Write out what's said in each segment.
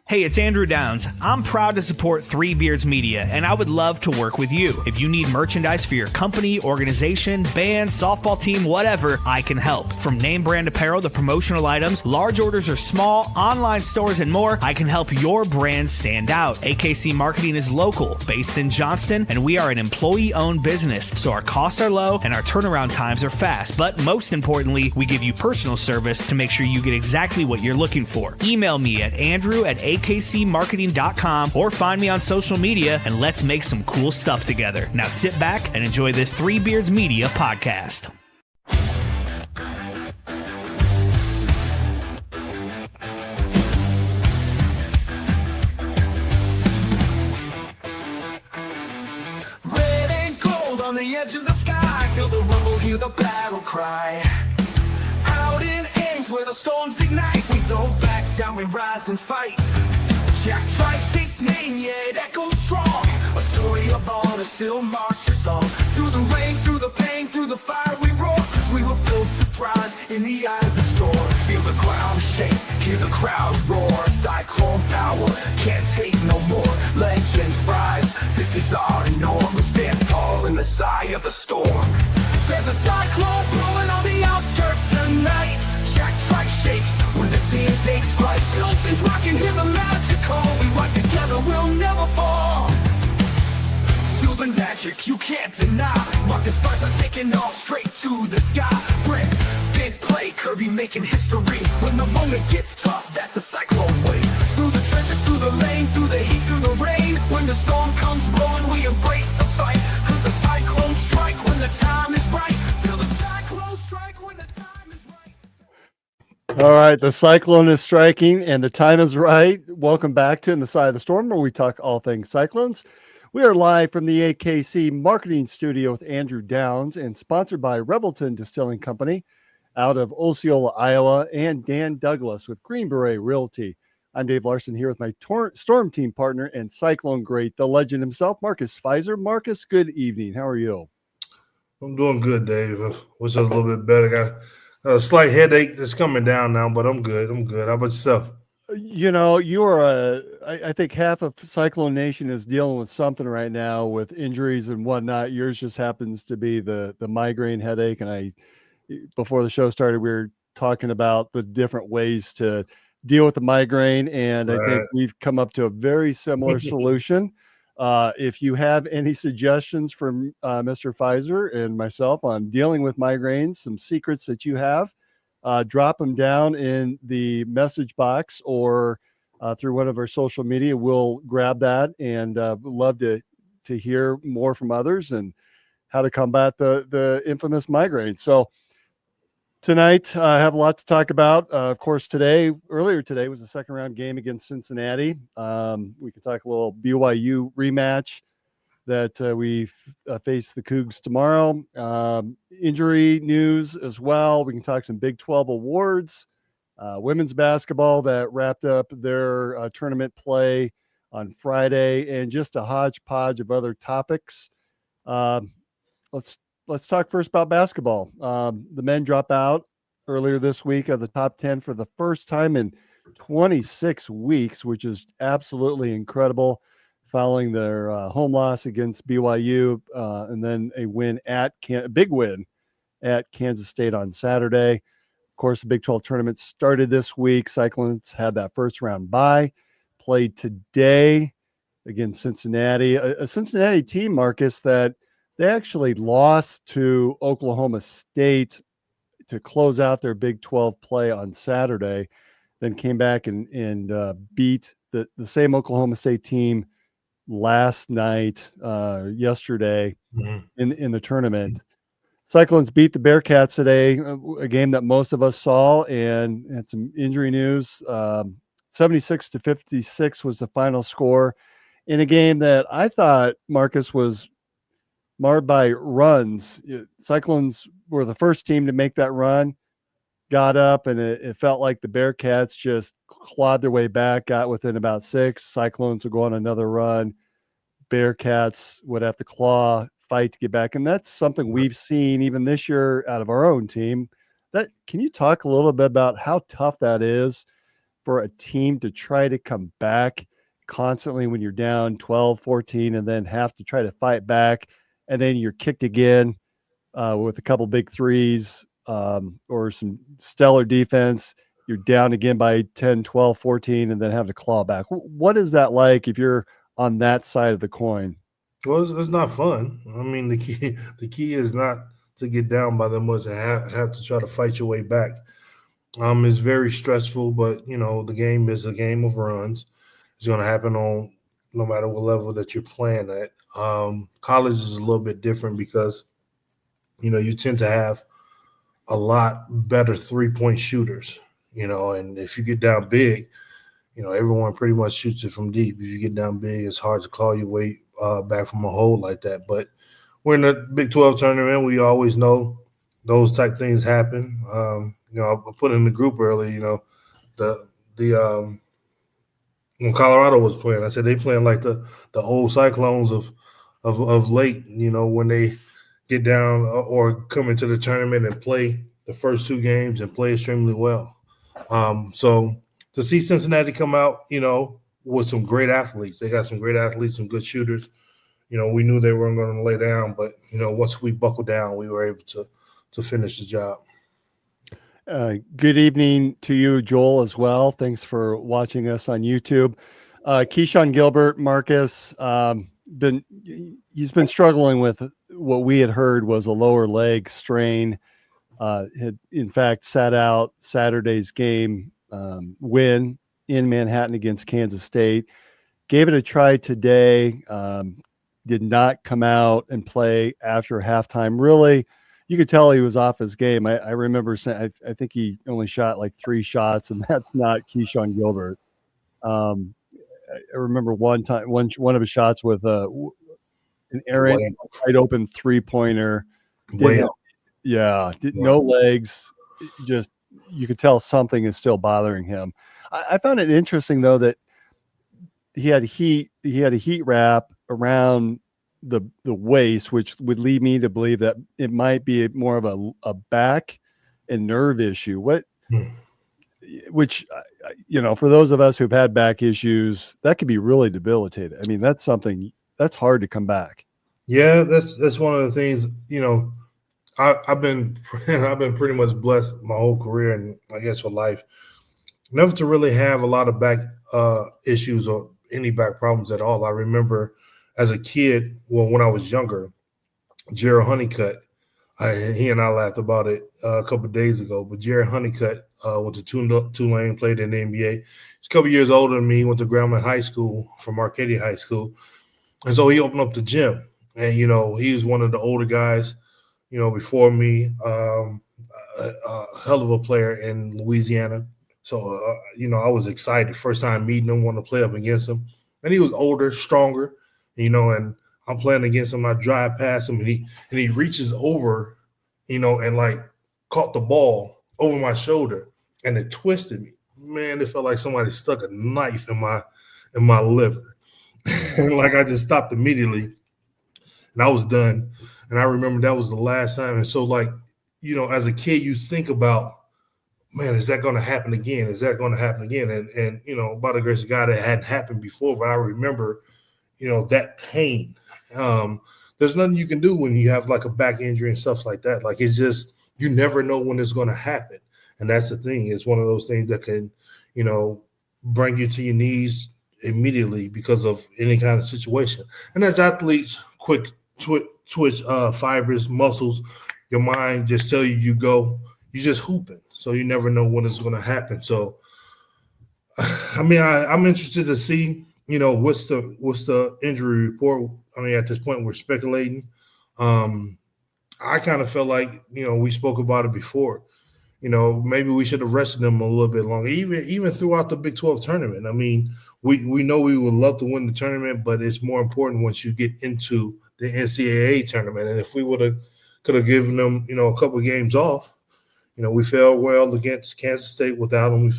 Hey, it's Andrew Downs. I'm proud to support Three Beards Media, and I would love to work with you. If you need merchandise for your company, organization, band, softball team, whatever, I can help. From name brand apparel to promotional items, large orders or small, online stores, and more, I can help your brand stand out. AKC Marketing is local, based in Johnston, and we are an employee-owned business, so our costs are low and our turnaround times are fast. But most importantly, we give you personal service to make sure you get exactly what you're looking for. Email me at andrew@akcmarketing.com or find me on social media, and let's make some cool stuff together. Now sit back and enjoy this Three Beards Media podcast. Red and gold on the edge of the sky, feel the rumble, hear the battle cry. Out in Ames where the storms ignite, we don't back down, we rise and fight. Jack Trice's name, yeah, it echoes strong. A story of honor still marches on. Through the rain, through the pain, through the fire we roar. 'Cause we were built to thrive in the eye of the storm. Feel the ground shake, hear the crowd roar. Cyclone power, can't take no more. Legends rise, this is our norm. We stand tall in the eye of the storm. There's a cyclone blowing on the outskirts tonight. Jack Trice shakes when the team takes flight. Buildings rocking, hear the magical. We rise together, we'll never fall. Feel the magic you can't deny. Marcus Spicer taking off straight to the sky. Brick, big play, Kirby making history. When the moment gets tough, that's the cyclone way. Through the trenches, through the lane, through the heat, through the rain. When the storm comes rolling, we embrace the fight. 'Cause the cyclones strike when the time is right. Feel the cyclones strike when the time is right. All right, the cyclone is striking and the time is right. Welcome back to In the Side of the Storm, where we talk all things cyclones. We are live from the AKC Marketing Studio with Andrew Downs and sponsored by Rebelton Distilling Company out of Osceola, Iowa, and Dan Douglas with Green Beret Realty. I'm Dave Larson here with my Storm Team partner and Cyclone great, the legend himself, Marcus Spicer. Marcus, good evening. How are you? I'm doing good, Dave. I wish I was a little bit better. Got a slight headache that's coming down now, but I'm good. I'm good. How about yourself? You know, you are I think half of Cyclone Nation is dealing with something right now with injuries and whatnot. Yours just happens to be the migraine headache. And before the show started, we were talking about the different ways to deal with the migraine. And I think we've come up to a very similar solution. If you have any suggestions from Mr. Pfizer and myself on dealing with migraines, some secrets that you have, drop them down in the message box or through one of our social media. We'll grab that and love to hear more from others and how to combat the infamous migraine. So tonight I have a lot to talk about. Of course, earlier today was the second round game against Cincinnati. We could talk a little BYU rematch that we face the Cougs tomorrow. Injury news as well. We can talk some Big 12 awards. Women's basketball that wrapped up their tournament play on Friday, and just a hodgepodge of other topics. Let's talk first about basketball. The men drop out earlier this week of the top 10 for the first time in 26 weeks, which is absolutely incredible, following their home loss against BYU and then a big win at Kansas State on Saturday. Of course, the Big 12 tournament started this week. Cyclones had that first round bye, played today against Cincinnati, a Cincinnati team, Marcus, that they actually lost to Oklahoma State to close out their Big 12 play on Saturday, then came back and beat the same Oklahoma State team last night, yesterday in the tournament. Cyclones beat the Bearcats today, a game that most of us saw, and had some injury news. 76-56 was the final score in a game that I thought, Marcus, was marred by runs. Cyclones were the first team to make that run, got up, and it felt like the Bearcats just clawed their way back, got within about 6. Cyclones would go on another run. Bearcats would have to fight to get back. And that's something we've seen even this year out of our own team. Can you talk a little bit about how tough that is for a team to try to come back constantly when you're down 12, 14, and then have to try to fight back, and then you're kicked again with a couple big threes or some stellar defense. You're down again by 10, 12, 14, and then have to claw back. What is that like if you're on that side of the coin? Well, it's not fun. I mean, the key is not to get down by them much and have to try to fight your way back. It's very stressful, but the game is a game of runs. It's going to happen on no matter what level that you're playing at. College is a little bit different because you tend to have a lot better 3-point shooters. And if you get down big, everyone pretty much shoots it from deep. If you get down big, it's hard to claw your way back from a hole like that. But we're in the Big 12 tournament. We always know those type things happen. I put in the group early, when Colorado was playing, I said they playing like the old Cyclones of late, when they get down or come into the tournament and play the first 2 games and play extremely well. So to see Cincinnati come out, with some great athletes, they got some great athletes, some good shooters. We knew they weren't going to lay down, but once we buckled down, we were able to finish the job. Good evening to you, Joel, as well. Thanks for watching us on YouTube. Keyshawn Gilbert, Marcus, he's been struggling with what we had heard was a lower leg strain. Had in fact sat out Saturday's game win in Manhattan against Kansas State. Gave it a try today. Did not come out and play after halftime. Really, you could tell he was off his game. I remember saying I think he only shot like 3 shots, and that's not Keyshawn Gilbert. I remember one of his shots with an errant, wide open 3-pointer. No legs. Just you could tell something is still bothering him. I found it interesting though that he had a heat wrap around the waist, which would lead me to believe that it might be more of a back and nerve issue. Which for those of us who've had back issues, that could be really debilitating. I mean, that's something that's hard to come back. Yeah, that's one of the things. I've been pretty much blessed my whole career and I guess for life, never to really have a lot of back issues or any back problems at all. I remember as a kid, when I was younger, Jared Honeycutt, he and I laughed about it a couple of days ago, but Jared Honeycutt went to Tulane, played in the NBA. He's a couple years older than me. He went to Grambling High School from Arcadia High School. And so he opened up the gym. And, he was one of the older guys, before me, a hell of a player in Louisiana. So, I was excited. First time meeting him, wanted to play up against him. And he was older, stronger, and I'm playing against him. I drive past him, and he reaches over, and like caught the ball over my shoulder, and it twisted me. Man, it felt like somebody stuck a knife in my liver. And like I just stopped immediately, and I was done. And I remember that was the last time. And so, like, as a kid, you think about, man, is that going to happen again? Is that going to happen again? And by the grace of God, it hadn't happened before, but I remember, that pain. There's nothing you can do when you have like a back injury and stuff like that. Like, it's just, you never know when it's going to happen. And that's the thing. It's one of those things that can, bring you to your knees immediately because of any kind of situation. And as athletes, quick twitch fibers, muscles, your mind just tell you you're just hooping. So you never know when it's going to happen. So, I mean, I'm interested to see, what's the injury report. I mean, at this point, we're speculating. I kind of felt like, we spoke about it before. Maybe we should have rested them a little bit longer, even throughout the Big 12 tournament. I mean, we know we would love to win the tournament, but it's more important once you get into the NCAA tournament. And if we could have given them, a couple of games off, we fared well against Kansas State without them. We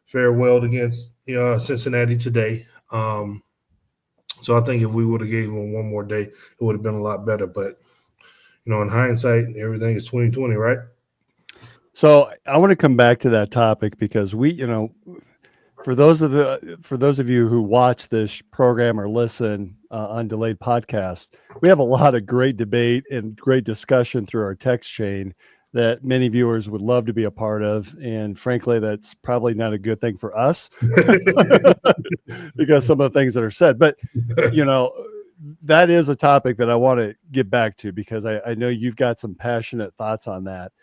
fared well against Cincinnati today. So I think if we would have gave them one more day, it would have been a lot better. But, in hindsight, everything is 2020, right? So I want to come back to that topic because we, For those of you who watch this program or listen on delayed podcast, we have a lot of great debate and great discussion through our text chain that many viewers would love to be a part of. And frankly, that's probably not a good thing for us because some of the things that are said. But, that is a topic that I want to get back to because I know you've got some passionate thoughts on that.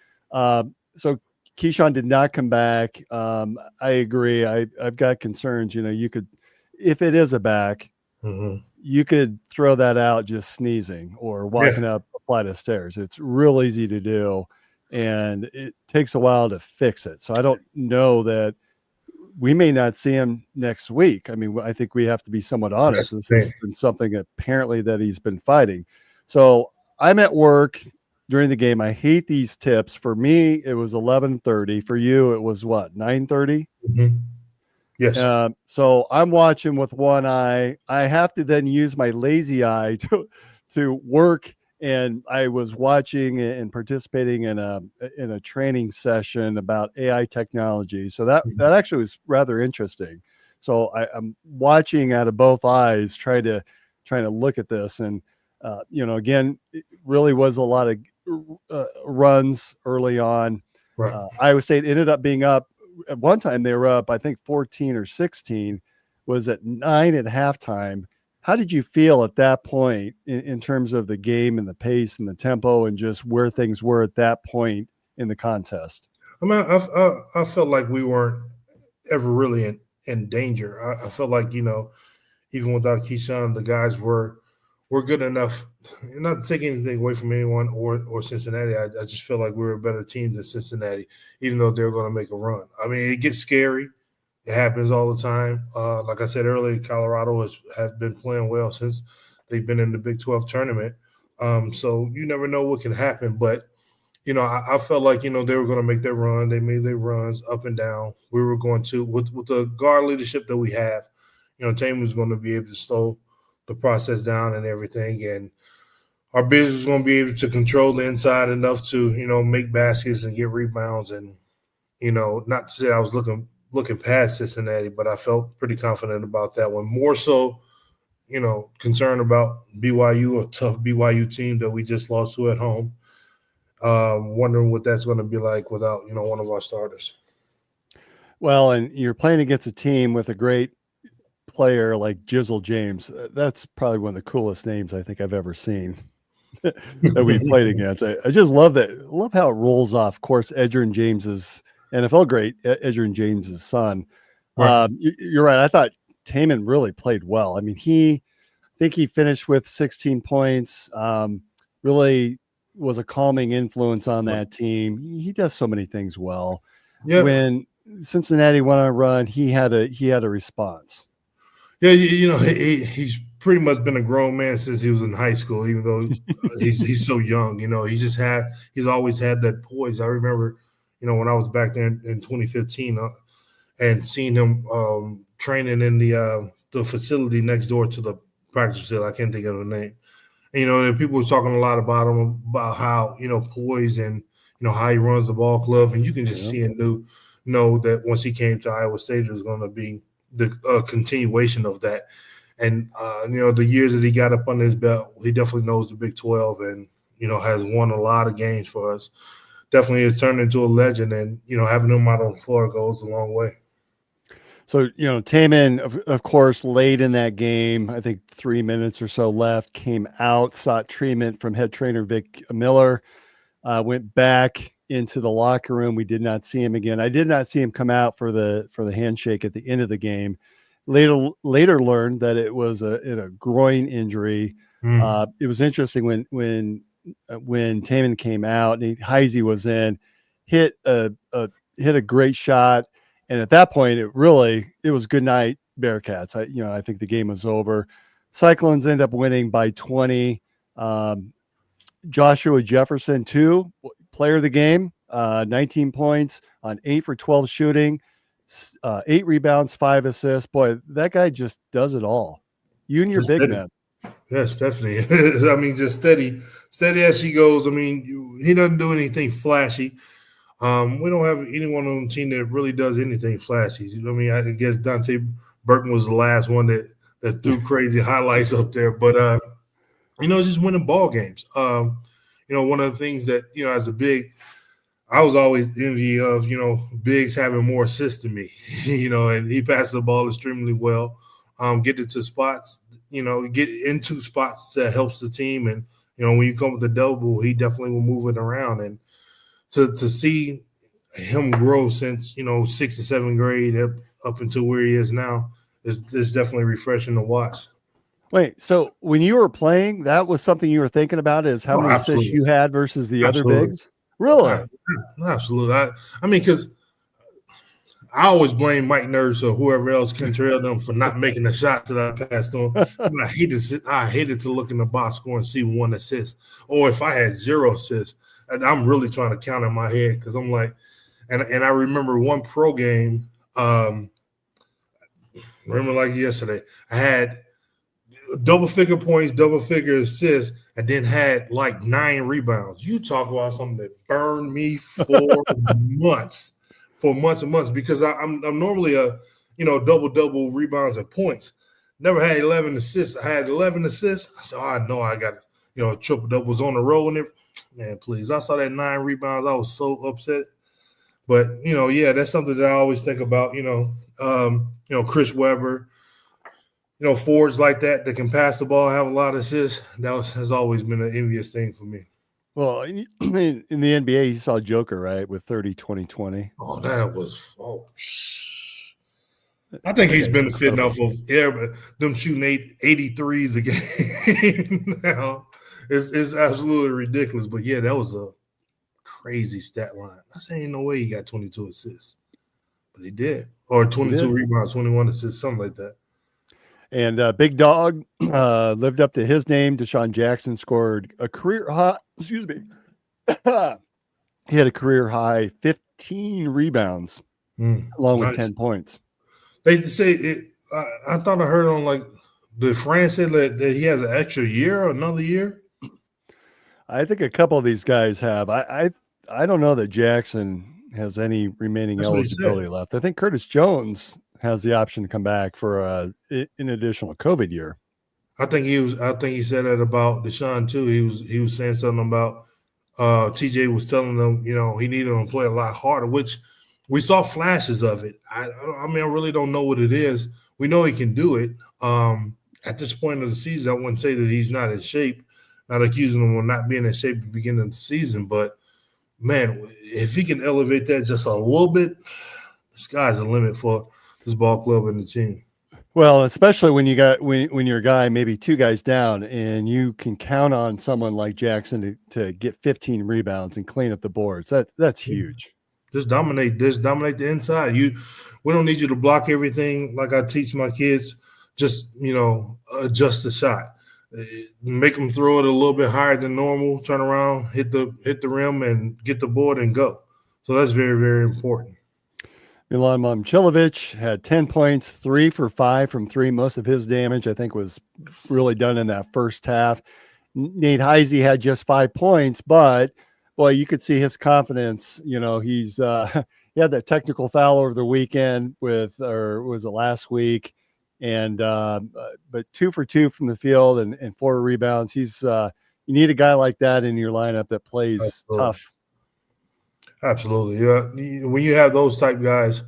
So Keyshawn did not come back. I agree. I've got concerns. You could, if it is a back, you could throw that out just sneezing or walking up a flight of stairs. It's real easy to do, and it takes a while to fix it. So I don't know that we may not see him next week. I mean, I think we have to be somewhat honest. This has been something apparently that he's been fighting. So I'm at work during the game. I hate these tips. For me, it was 11:30. For you, it was what, 9:30? Yes. So I'm watching with one eye. I have to then use my lazy eye to work. And I was watching and participating in a training session about AI technology. So that actually was rather interesting. So I'm watching out of both eyes, trying to look at this. And again, it really was a lot of runs early on. Right. Iowa State ended up being up at one time. They were up, I think 14 or 16, was at 9 at halftime. How did you feel at that point in terms of the game and the pace and the tempo and just where things were at that point in the contest? I mean, I felt like we weren't ever really in danger. I felt like, even without Keyshawn, the guys were good enough. Not to take anything away from anyone or Cincinnati. I just feel like we were a better team than Cincinnati, even though they're going to make a run. I mean, it gets scary. It happens all the time. Like I said earlier, Colorado has been playing well since they've been in the Big 12 tournament. So you never know what can happen. But, I felt like, they were going to make their run. They made their runs up and down. We were going to, with the guard leadership that we have, Tatum was going to be able to slow the process down and everything. And our bigs was going to be able to control the inside enough to, make baskets and get rebounds. And, not to say I was looking past Cincinnati, but I felt pretty confident about that one. More so, concerned about BYU, a tough BYU team that we just lost to at home. Wondering what that's going to be like without, one of our starters. Well, and you're playing against a team with a great player like Jizzle James. That's probably one of the coolest names I think I've ever seen that we've played against. I just love that. Love how it rolls off. Of course, Edgerrin James is NFL great, Edgerrin James' son. Right. You're right. I thought Tamin really played well. I mean, I think he finished with 16 points. Really was a calming influence on that team. He does so many things well. Yeah. When Cincinnati went on a run, he had a response. Yeah, he's pretty much been a grown man since he was in high school, even though he's so young. He's always had that poise. I remember, when I was back there in 2015 and seeing him training in the facility next door to the practice facility. I can't think of the name. And, people was talking a lot about him, about how, poise and, how he runs the ball club. And you can just see and know that once he came to Iowa State, it was going to be the continuation of that. And, the years that he got up under his belt, he definitely knows the Big 12 and, has won a lot of games for us. Definitely has turned into a legend, and, having him out on the floor goes a long way. So, Tamin, of course, late in that game, I think 3 minutes or so left, came out, sought treatment from head trainer Vic Miller, went back into the locker room. We did not see him again. I did not see him come out for the handshake at the end of the game. Later learned that it was a groin injury. It was interesting when Tamin came out and Heisey was in, hit a great shot. And at that point, it was good night, Bearcats. I think the game was over. Cyclones end up winning by 20. Joshua Jefferson, too, player of the game, 19 points on 8 for 12 shooting, 8 rebounds, 5 assists. Boy, that guy just does it all. You and your big man. Yes, definitely. I mean, just steady as she goes. I mean, he doesn't do anything flashy. We don't have anyone on the team that really does anything flashy. I mean, I guess Dante Burton was the last one that threw crazy highlights up there, but just winning ball games. One of the things that as a big, I was always envy of bigs having more assists than me. And he passes the ball extremely well. Get into spots, get into spots that helps the team, and when you come with the double, he definitely will move it around. And to see him grow since 6th and 7th grade up until where he is now is definitely refreshing to watch. Wait, so when you were playing, that was something you were thinking about, is how many assists you had versus the other bigs? Really? Absolutely. I mean, because I always blame Mike Nurse or whoever else can trail them for not making the shots that I passed on. I hated to look in the box score and see 1 assist, or if I had 0 assists. And I'm really trying to count in my head because I'm like, and I remember one pro game. Remember like yesterday, I had double figure points, double figure assists, and then had like 9 rebounds. You talk about something that burned me for months and months, because I'm normally a double rebounds and points. Never had 11 assists. I had 11 assists. I said, I know I got triple double was on the roll, and man, please. I saw that 9 rebounds. I was so upset. But that's something that I always think about. Chris Webber. Forwards like that can pass the ball, have a lot of assists. Has always been an envious thing for me. Well, in the NBA, you saw Joker, right, with 30, 20, 20. Oh, that was I think he's benefiting off of them shooting 83s a game now. It's absolutely ridiculous. But, yeah, that was a crazy stat line. I said, ain't no way he got 22 assists. But he did. Or 22 rebounds, 21 assists, something like that. And Big Dog lived up to his name. Deshaun Jackson scored a career high. Excuse me. He had a career high 15 rebounds, along with 10 points. They say it. I thought I heard on like the France said that he has an extra year or another year. I think a couple of these guys have. I don't know that Jackson has any remaining eligibility left. I think Curtis Jones has the option to come back for an additional COVID year. I think he said that about Deshaun too. He was saying something about TJ was telling them, he needed him to play a lot harder, which we saw flashes of it. I mean, I really don't know what it is. We know he can do it. At this point of the season, I wouldn't say that he's not in shape. Not accusing him of not being in shape at the beginning of the season, but man, if he can elevate that just a little bit, the sky's the limit for this ball club and the team. Well, especially when when you're a guy, maybe 2 guys down, and you can count on someone like Jackson to get 15 rebounds and clean up the boards. That's huge. Just dominate the inside. We don't need you to block everything like I teach my kids. Just adjust the shot. Make them throw it a little bit higher than normal, turn around, hit the rim, and get the board and go. So that's very, very important. Milan Momcilovic had 10 points, 3 for 5 from 3. Most of his damage, I think, was really done in that first half. Nate Heise had just 5 points, but boy, you could see his confidence. He's he had that technical foul over the weekend or was it last week? And but 2 for 2 from the field and 4 rebounds. He's you need a guy like that in your lineup that plays tough. Absolutely. Yeah. When you have those type guys,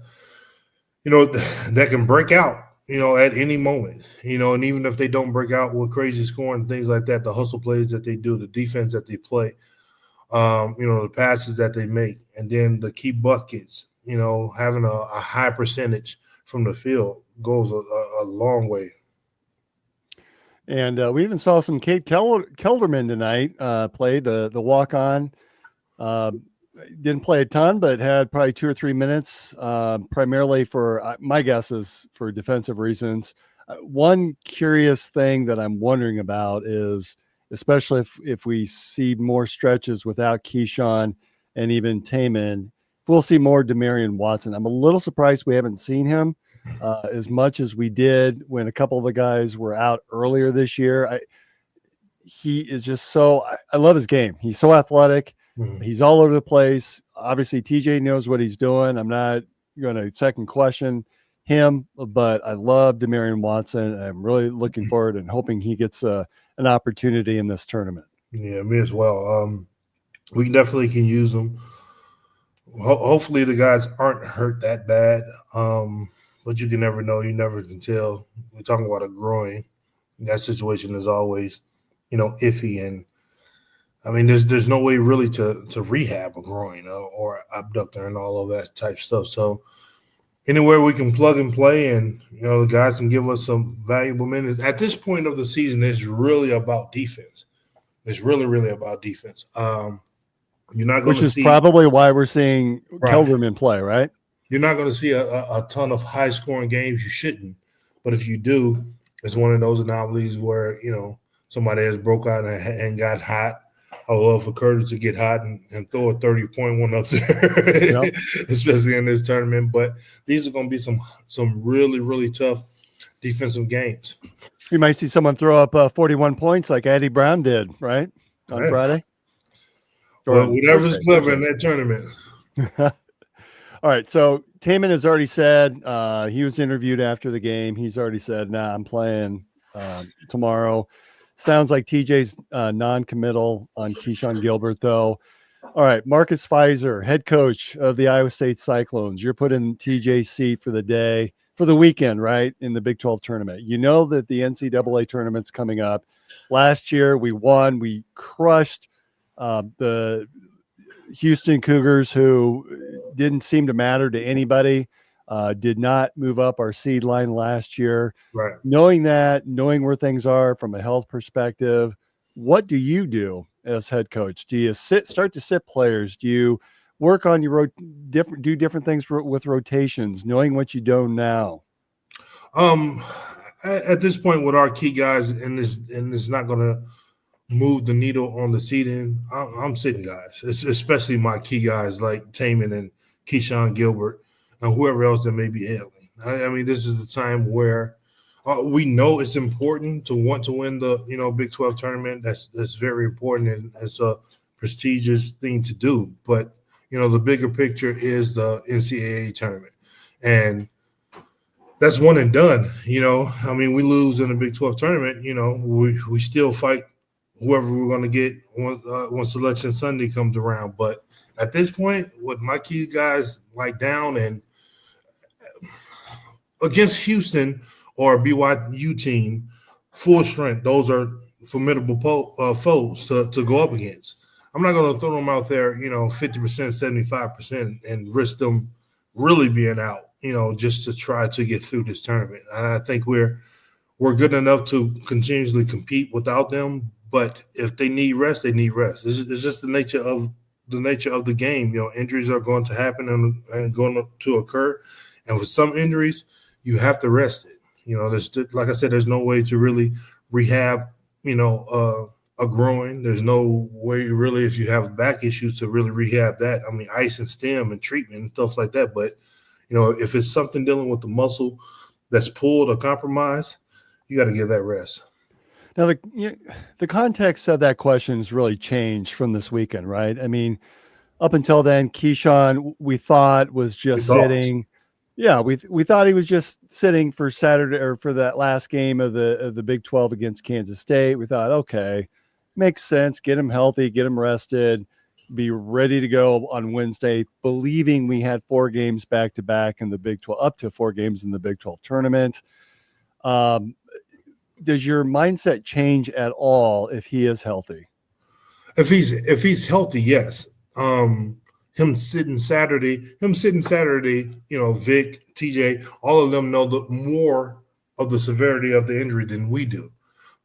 that can break out, at any moment, and even if they don't break out with crazy scoring and things like that, the hustle plays that they do, the defense that they play, the passes that they make, and then the key buckets, having a high percentage from the field goes a long way. And we even saw some Kate Kelderman tonight play the walk-on. Didn't play a ton, but had probably 2 or 3 minutes, primarily for my guess is for defensive reasons. One curious thing that I'm wondering about is, especially if we see more stretches without Keyshawn and even Taman, we'll see more Demarion Watson. I'm a little surprised we haven't seen him as much as we did when a couple of the guys were out earlier this year. He is just I love his game. He's so athletic. He's all over the place. Obviously, TJ knows what he's doing. I'm not going to second question him, but I love Demarion Watson. I'm really looking forward and hoping he gets an opportunity in this tournament. Yeah, me as well. We definitely can use him. Hopefully the guys aren't hurt that bad, but you can never know. You never can tell. We're talking about a groin. That situation is always, iffy. And, I mean, there's no way really to rehab a groin or abductor and all of that type stuff. So anywhere we can plug and play and, the guys can give us some valuable minutes. At this point of the season, it's really about defense. It's really, really about defense. You're not going to see, probably why we're seeing Kelderman play, right? You're not going to see a ton of high-scoring games. You shouldn't. But if you do, it's one of those anomalies where, somebody has broke out and got hot. I would love for Curtis to get hot and throw a 30-point one up there, especially in this tournament. But these are going to be some really, really tough defensive games. You might see someone throw up 41 points like Eddie Brown did, right, on Friday? Well, whatever's clever in that tournament. All right, so Taman has already said he was interviewed after the game. He's already said, "Nah, I'm playing tomorrow." Sounds like TJ's non-committal on Keyshawn Gilbert, though. All right, Marcus Fizer, head coach of the Iowa State Cyclones. You're putting TJ's seat for the weekend, right, in the Big 12 tournament. You know that the NCAA tournament's coming up. Last year, we won. We crushed the Houston Cougars, who didn't seem to matter to anybody, did not move up our seed line last year. Right. Knowing where things are from a health perspective, what do you do as head coach? Do you start to sit players? Do you work on your do different things with rotations, knowing what you know now? At this point with our key guys, and it's not going to move the needle on the seeding, I'm sitting guys, especially my key guys like Taman and Keyshawn Gilbert and whoever else that may be ailing. I mean, this is the time where we know it's important to want to win the Big 12 tournament. That's very important, and it's a prestigious thing to do. But the bigger picture is the NCAA tournament, and that's one and done. I mean, we lose in the Big 12 tournament. We still fight whoever we're going to get when Selection Sunday comes around. But at this point, with my key guys down and against Houston or a BYU team, full strength, those are formidable foes to go up against. I'm not going to throw them out there, 50%, 75% and risk them really being out, just to try to get through this tournament. I think we're good enough to continuously compete without them. But if they need rest, they need rest. It's just the nature of the game. Injuries are going to happen and going to occur. And with some injuries, you have to rest it. There's, like I said, there's no way to really rehab, a groin. There's no way really, if you have back issues, to really rehab that. I mean, ice and stem and treatment and stuff like that. But, if it's something dealing with the muscle that's pulled or compromised, you got to give that rest. Now, the context of that question has really changed from this weekend, right? I mean, up until then, Keyshawn, we thought was just sitting. Yeah, we thought he was just sitting for Saturday or for that last game of the Big 12 against Kansas State. We thought, okay, makes sense. Get him healthy, get him rested, be ready to go on Wednesday, believing we had 4 games back to back in the Big 12, up to 4 games in the Big 12 tournament. Does your mindset change at all if he is healthy? If he's healthy, yes. Him sitting Saturday, Vic, TJ, all of them know more of the severity of the injury than we do.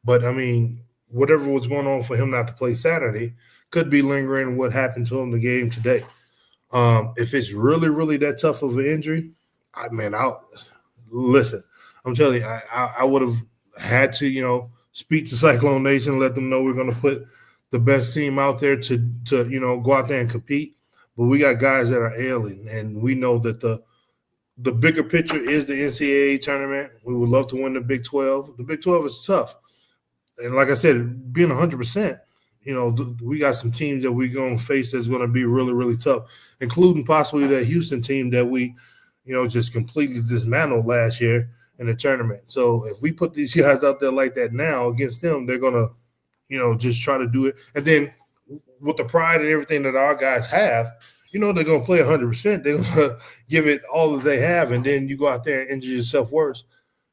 But I mean, whatever was going on for him not to play Saturday could be lingering what happened to him in the game today. If it's really, really that tough of an injury, listen, I'm telling you, I would have had to, speak to Cyclone Nation, let them know we're going to put the best team out there to go out there and compete. But we got guys that are ailing, and we know that the bigger picture is the NCAA tournament. We would love to win the Big 12. The Big 12 is tough. And like I said, being 100%, we got some teams that we're going to face that's going to be really, really tough, including possibly that Houston team that we, just completely dismantled last year in the tournament. So if we put these guys out there like that now against them, they're going to, just try to do it. And then with the pride and everything that our guys have, they're going to play 100%. They're going to give it all that they have. And then you go out there and injure yourself worse.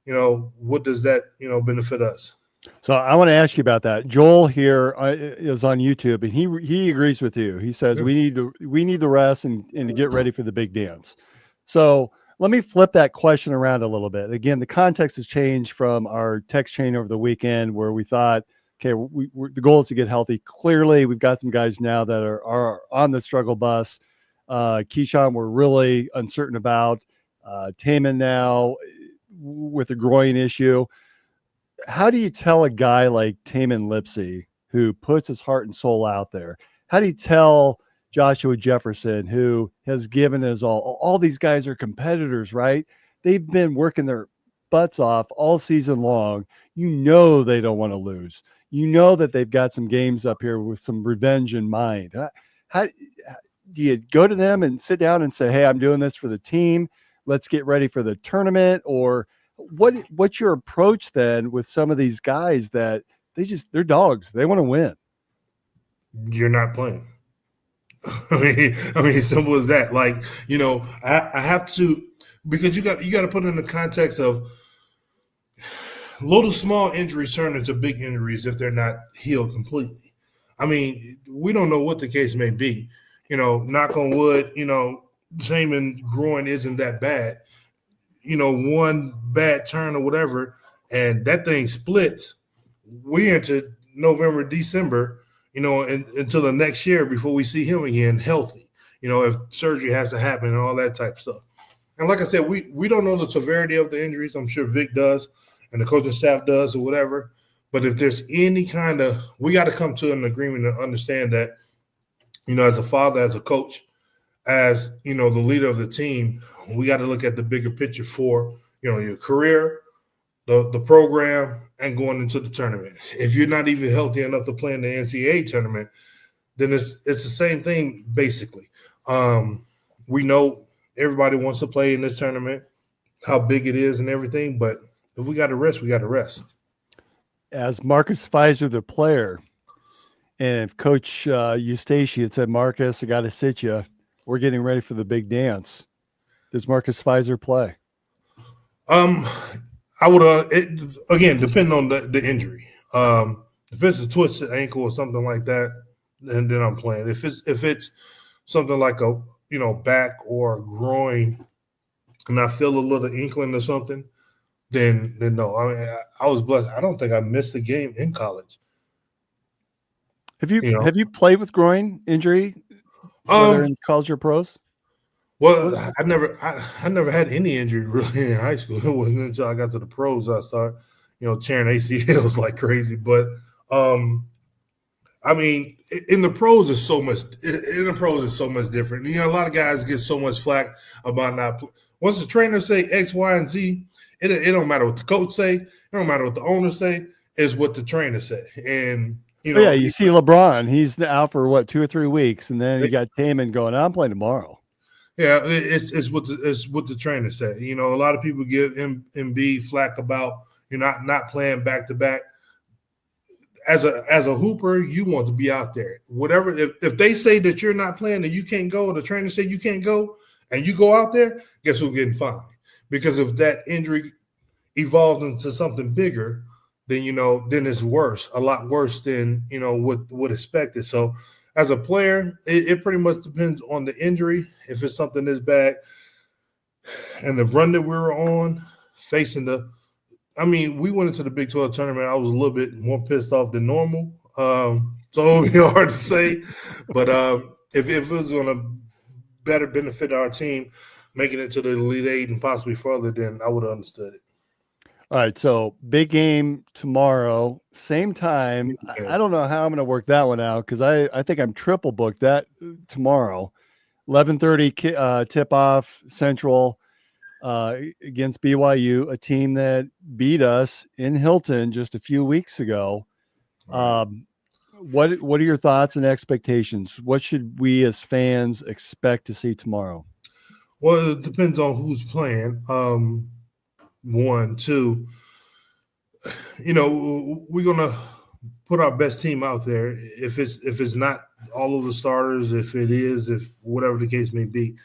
What does that, benefit us? So I want to ask you about that. Joel here is on YouTube, and he agrees with you. He says we need the rest and to get ready for the big dance. So let me flip that question around a little bit. Again, the context has changed from our text chain over the weekend where we thought, okay, the goal is to get healthy. Clearly, we've got some guys now that are on the struggle bus. Keyshawn, we're really uncertain about. Taman now with a groin issue. How do you tell a guy like Taman Lipsey who puts his heart and soul out there? How do you tell Joshua Jefferson, who has given his all these guys are competitors, right? They've been working their butts off all season long. They don't want to lose. That they've got some games up here with some revenge in mind. How do you go to them and sit down and say, hey, I'm doing this for the team. Let's get ready for the tournament? Or what's your approach then with some of these guys that they're dogs. They want to win. You're not playing. I mean, simple as that. Like, I have to, because you got to put it in the context of little small injuries turn into big injuries if they're not healed completely. I mean, we don't know what the case may be. Knock on wood, Jamin groin isn't that bad. One bad turn or whatever, and that thing splits. We're into November, December, until the next year before we see him again healthy, if surgery has to happen and all that type of stuff. And like I said, we don't know the severity of the injuries. I'm sure Vic does and the coaching staff does or whatever. But if there's any kind of – we got to come to an agreement and understand that, as a father, as a coach, as, the leader of the team, we got to look at the bigger picture for, your career, the program, and going into the tournament. If you're not even healthy enough to play in the NCAA tournament, then it's the same thing, basically. We know everybody wants to play in this tournament, how big it is and everything, but if we got to rest, we got to rest. As Marcus Fizer, the player, and if Coach Eustace had said, Marcus, I got to sit you, we're getting ready for the big dance. Does Marcus Fizer play? I would again, depending on the injury. If it's a twisted ankle or something like that, then I'm playing. If it's something like a back or a groin, and I feel a little inkling or something, then no. I mean, I was blessed. I don't think I missed a game in college. Have you played with groin injury, whether in college or pros? Well, I never had any injury really in high school. It wasn't until I got to the pros I started, tearing ACLs like crazy. But I mean, in the pros is so much. In the pros is so much different. A lot of guys get so much flack about not. Once the trainer say X, Y, and Z, it don't matter what the coach say. It don't matter what the owner say. It's what the trainer say. And you see LeBron. He's out for 2 or 3 weeks, and then you got Taman going, I'm playing tomorrow. Yeah, it's what the trainer said. A lot of people give Embiid flack about not playing back to back. As a hooper, you want to be out there. Whatever, if they say that you're not playing and you can't go, or the trainer said you can't go, and you go out there, guess who's getting fined? Because if that injury evolves into something bigger, then then it's worse, a lot worse than what expected. So as a player, it pretty much depends on the injury. If it's something this bad, and the run that we were on, facing we went into the Big 12 tournament. I was a little bit more pissed off than normal. So it would be hard to say. But if it was going to better benefit our team, making it to the Elite Eight and possibly further, then I would have understood it. All right, so big game tomorrow, same time. I don't know how I'm going to work that one out because I think I'm triple booked that tomorrow. 11:30 tip-off Central against BYU, a team that beat us in Hilton just a few weeks ago. what are your thoughts and expectations? What should we as fans expect to see tomorrow? Well, it depends on who's playing. One, two. We're gonna put our best team out there. If it's not all of the starters, if whatever the case may be.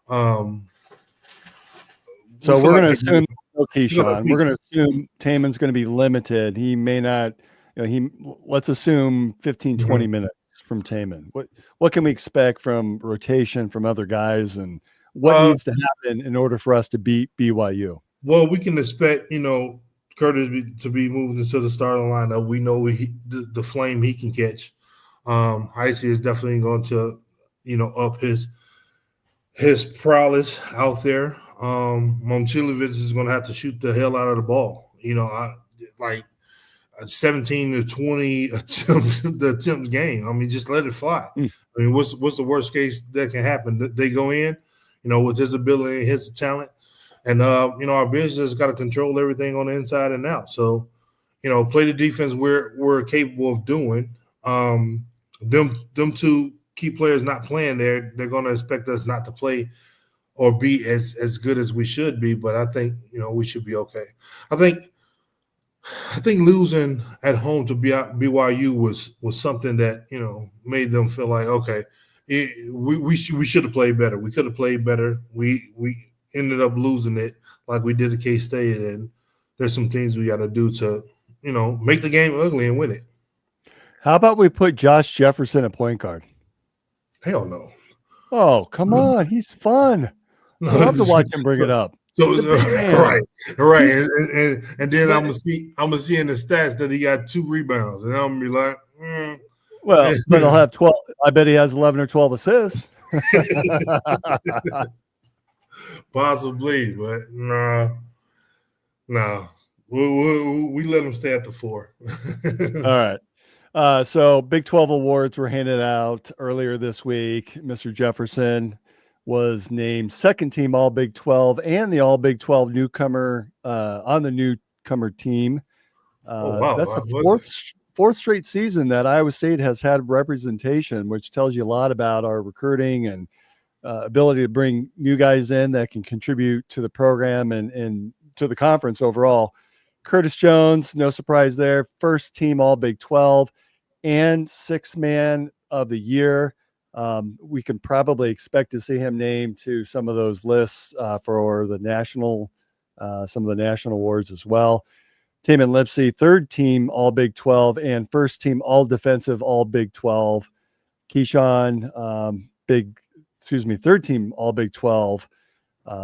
So we're going to assume Keyshawn. We're going to assume Taman's going to be limited. He may not. Let's assume 15, 20 minutes from Taman. What can we expect from rotation from other guys, and what needs to happen in order for us to beat BYU? Well, we can expect Curtis to be moved into the starting lineup. We know the flame he can catch. Heisey is definitely going to up his prowess out there. Momcilovic is going to have to shoot the hell out of the ball. 17 to 20 attempt game. I mean, just let it fly. I mean, what's the worst case that can happen? They go in, with his ability and his talent. And, our business got to control everything on the inside and out. So, play the defense we're capable of doing. Them two key players not playing there, they're going to expect us not to play or be as good as we should be. But I think, we should be okay. I think losing at home to BYU was something that, made them feel like, okay, we should have played better. We could have played better. We ended up losing it like we did at K-State, and there's some things we got to do to, make the game ugly and win it. How about we put Josh Jefferson at point guard? Hell no. Oh, come on. He's fun. I love to watch him bring it up. So right. And then I'm gonna see in the stats that he got 2 rebounds, and I'm gonna be like, Well, but he'll have 12. I bet he has 11 or 12 assists. Possibly, but no. We let him stay at the 4. All right. So Big 12 awards were handed out earlier this week. Mr. Jefferson was named second team All Big 12 and the All Big 12 newcomer on the newcomer team. That's a fourth straight season that Iowa State has had representation, which tells you a lot about our recruiting and ability to bring new guys in that can contribute to the program and to the conference overall. Curtis Jones, no surprise there, first team All Big 12 and 6th man of the year. We can probably expect to see him named to some of those lists for the national, some of the national awards as well. Tamin Lipsey, 3rd team All Big 12 and 1st team All Defensive All Big 12. Keyshawn, 3rd team All Big 12.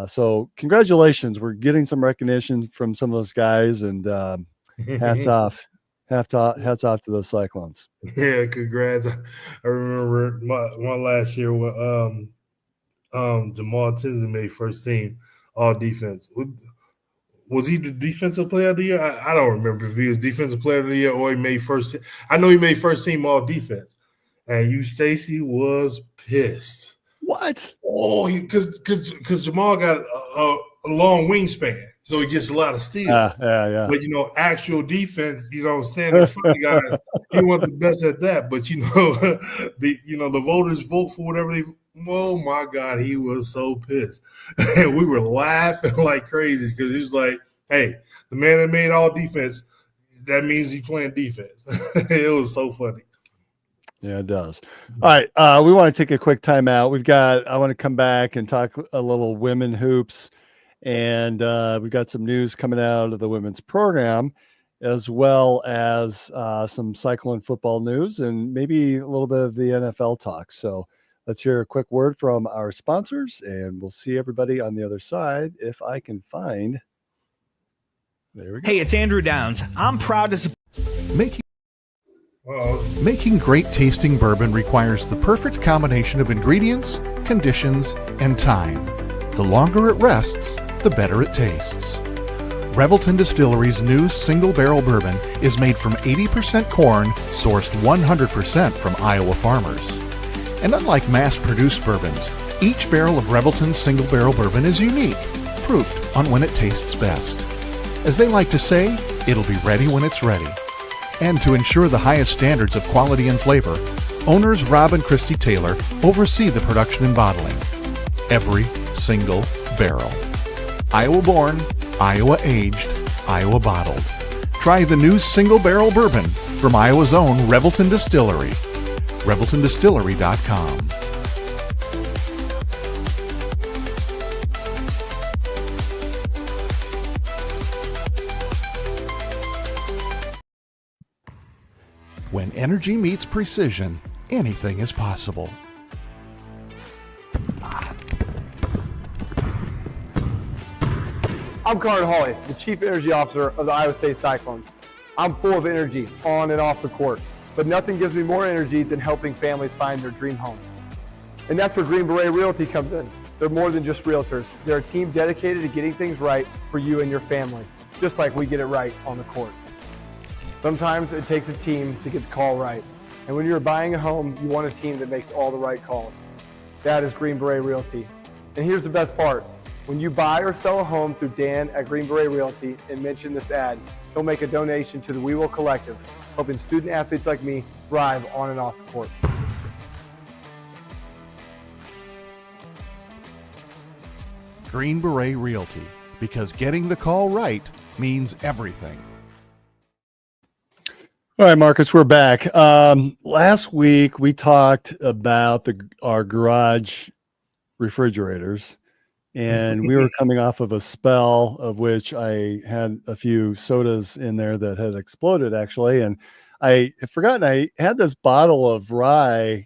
So congratulations. We're getting some recognition from some of those guys, and hats off to those Cyclones. Yeah, congrats. I remember my last year when Jamal Tinsley made first team All Defense. Was he the defensive player of the year? I don't remember if he was defensive player of the year or he made first. I know he made first team All Defense, and you, Stacy, was pissed. What? Oh, because Jamal got a long wingspan, so he gets a lot of steals. Yeah. But actual defense, standing front guys, he wasn't the best at that. But the voters vote for whatever they. Oh my God, he was so pissed, and we were laughing like crazy because he was like, "Hey, the man that made all defense, that means he's playing defense." It was so funny. Yeah, it does. All right. We want to take a quick timeout. I want to come back and talk a little women hoops. And we've got some news coming out of the women's program, as well as some Cyclone football news and maybe a little bit of the NFL talk. So let's hear a quick word from our sponsors, and we'll see everybody on the other side if I can find. There we go. Hey, it's Andrew Downs. I'm proud to support. Making great tasting bourbon requires the perfect combination of ingredients, conditions, and time. The longer it rests, the better it tastes. Revelton Distillery's new single barrel bourbon is made from 80% corn, sourced 100% from Iowa farmers. And unlike mass-produced bourbons, each barrel of Revelton's single barrel bourbon is unique, proofed on when it tastes best. As they like to say, it'll be ready when it's ready. And to ensure the highest standards of quality and flavor, owners Rob and Christy Taylor oversee the production and bottling. Every single barrel. Iowa born, Iowa aged, Iowa bottled. Try the new single barrel bourbon from Iowa's own Revelton Distillery. ReveltonDistillery.com. When energy meets precision, anything is possible. I'm Carter Hawley, the Chief Energy Officer of the Iowa State Cyclones. I'm full of energy on and off the court, but nothing gives me more energy than helping families find their dream home. And that's where Green Beret Realty comes in. They're more than just realtors. They're a team dedicated to getting things right for you and your family, just like we get it right on the court. Sometimes it takes a team to get the call right. And when you're buying a home, you want a team that makes all the right calls. That is Green Beret Realty. And here's the best part. When you buy or sell a home through Dan at Green Beret Realty and mention this ad, he'll make a donation to the We Will Collective, helping student athletes like me thrive on and off the court. Green Beret Realty, because getting the call right means everything. All right, Marcus, we're back. Last week we talked about our garage refrigerators, and we were coming off of a spell of which I had a few sodas in there that had exploded, actually. And I had forgotten I had this bottle of rye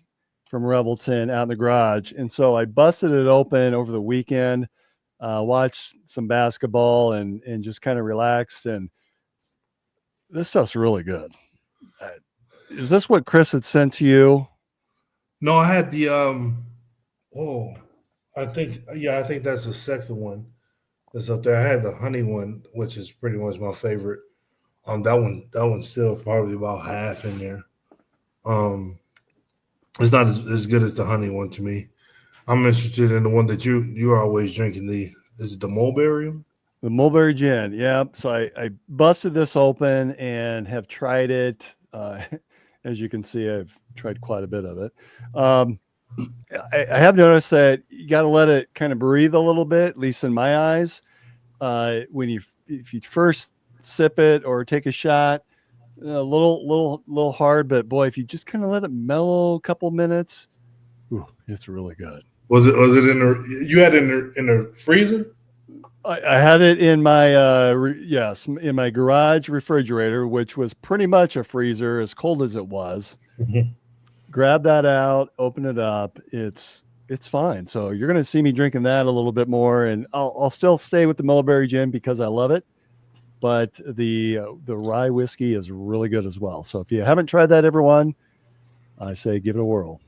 from Revelton out in the garage. And so I busted it open over the weekend, watched some basketball and just kind of relaxed. And this stuff's really good. Is this what Chris had sent to you? No, I had the I think that's the second one that's up there. I had the honey one, which is pretty much my favorite. That one's still probably about half in there. It's not as good as the honey one to me. I'm interested in the one that you're always drinking. Is it the mulberry? The mulberry gin, yeah. So I busted this open and have tried it. As you can see, I've tried quite a bit of it. I have noticed that you got to let it kind of breathe a little bit, at least in my eyes. If you first sip it or take a shot, a little hard, but boy, if you just kind of let it mellow a couple minutes, it's really good. Was it in the freezer? I had it in my in my garage refrigerator, which was pretty much a freezer, as cold as it was. Mm-hmm. Grab that out, open it up. It's fine. So you're going to see me drinking that a little bit more, and I'll still stay with the mulberry gin because I love it. But the rye whiskey is really good as well. So if you haven't tried that, everyone, I say give it a whirl.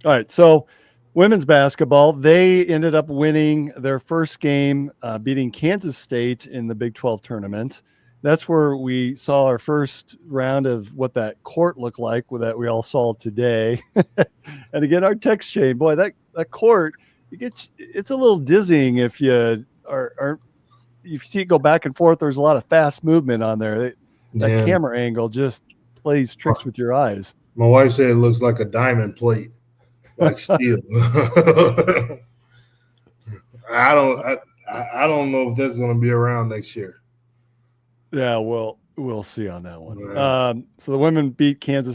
All right, so women's basketball, they ended up winning their first game, beating Kansas State in the Big 12 tournament. That's where we saw our first round of what that court looked like that we all saw today. And again, our text chain, boy, that court, it's a little dizzying if you you see it go back and forth. There's a lot of fast movement on there. That camera angle just plays tricks with your eyes. My wife said it looks like a diamond plate, like steel. I don't know if that's going to be around next year. Yeah, well, we'll see on that one. Right. So the women beat Arizona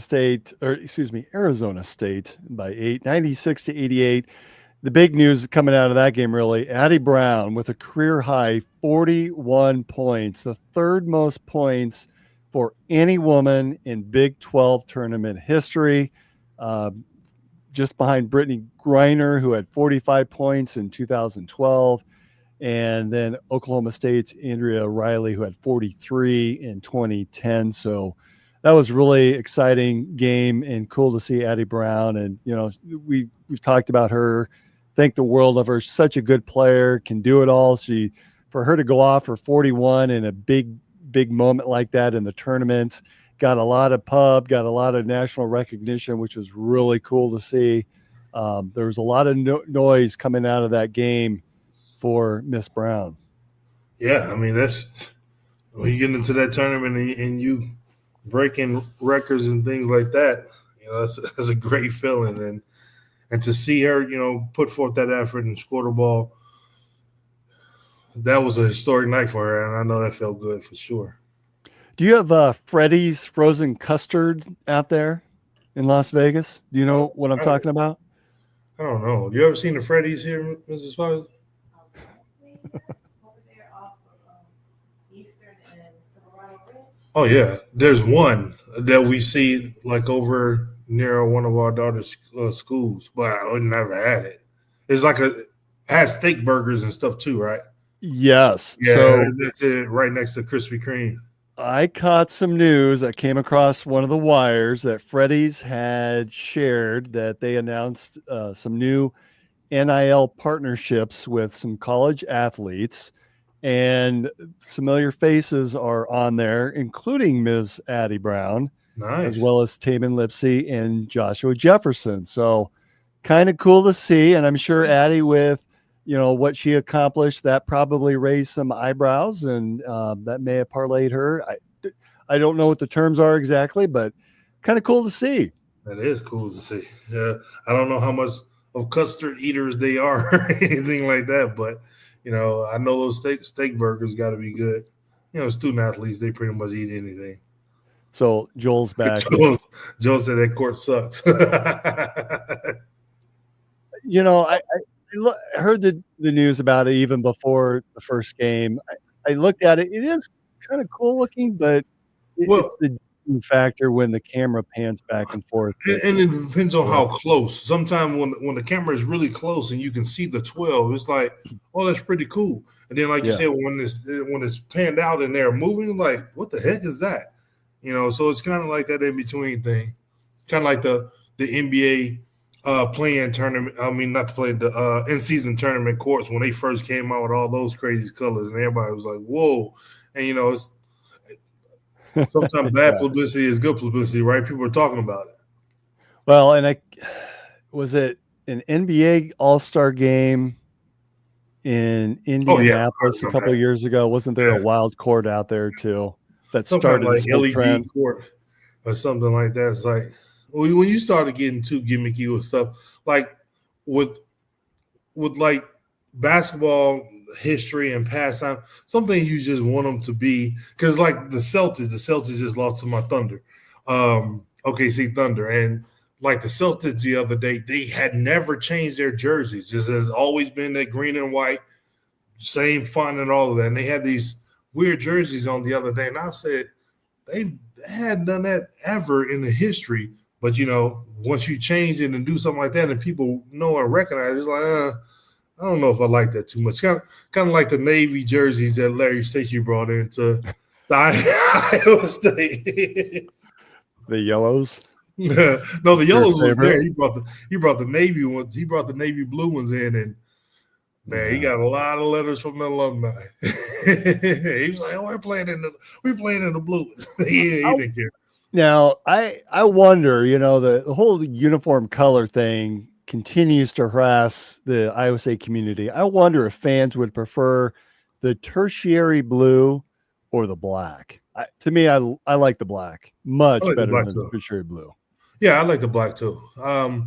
State by 96-88. The big news coming out of that game, really, Addie Brown with a career high 41 points, the third most points for any woman in Big 12 tournament history, just behind Brittany Griner, who had 45 points in 2012, and then Oklahoma State's Andrea Riley, who had 43 in 2010. So that was really exciting game and cool to see Addie Brown. And, we've talked about her, think the world of her. She's such a good player, can do it all. For her to go off for 41 in a big moment like that in the tournament, got a lot of got a lot of national recognition, which was really cool to see. There was a lot of noise coming out of that game for Miss Brown. Yeah, I mean, that's when you get into that tournament and you breaking records and things like that. That's a great feeling, and to see her, put forth that effort and score the ball, that was a historic night for her, and I know that felt good for sure. Do you have Freddy's frozen custard out there in Las Vegas? Do you know what I'm talking about? I don't know. You ever seen the Freddy's here, Mrs. Fox? Oh yeah, there's one that we see like over near one of our daughter's schools, but I never had it. It's like has steak burgers and stuff too, right? Yes. Yeah, So that's it, right next to Krispy Kreme. I caught some news. I came across one of the wires that Freddy's had shared that they announced some new NIL partnerships with some college athletes, and familiar faces are on there, including Ms. Addie Brown, Nice. as well as Taman Lipsey and Joshua Jefferson. So kind of cool to see. And I'm sure Addie, with what she accomplished, that probably raised some eyebrows, and that may have parlayed her. I don't know what the terms are exactly, but kind of cool to see. That is cool to see. Yeah, I don't know how much of custard eaters they are or anything like that, but I know those steak burgers got to be good. Student athletes, they pretty much eat anything. So Joel's back. Joel said that court sucks. I heard the news about it even before the first game. I looked at it. It is kind of cool looking, but it's the factor when the camera pans back and forth. And it depends on how close. Sometimes when the camera is really close and you can see the 12, it's like, oh, that's pretty cool. And then, like you said, when it's panned out and they're moving, like, what the heck is that? So it's kind of like that in between thing. Kind of like the NBA playing tournament. I mean, not to play the in-season tournament courts when they first came out with all those crazy colors, and everybody was like, "Whoa!" And it's sometimes bad publicity is good publicity, right? People are talking about it. Well, and was it an NBA All-Star game in Indianapolis a couple of years ago? Wasn't there a wild court out there too that started like LED trend? court or something like that? It's like when you started getting too gimmicky with stuff, like with like basketball history and pastime, something you just want them to be, because like the Celtics just lost to my Thunder, OKC Thunder, and like the Celtics the other day, they had never changed their jerseys. This has always been that green and white, same font and all of that. And they had these weird jerseys on the other day, and I said they hadn't done that ever in the history. But once you change it and do something like that, and people know and recognize, it's like, I don't know if I like that too much. Kind of like the Navy jerseys that Larry Stacey brought into the Iowa State. The yellows. No, the yellows was there. He brought the Navy ones. He brought the Navy blue ones in, and man, he got a lot of letters from the alumni. He was like, "Oh, we're playing in the blue." he didn't care. Now, I wonder, the whole uniform color thing continues to harass the Iowa State community. I wonder if fans would prefer the tertiary blue or the black. To me, I like the black much better than the tertiary blue. Yeah, I like the black too. The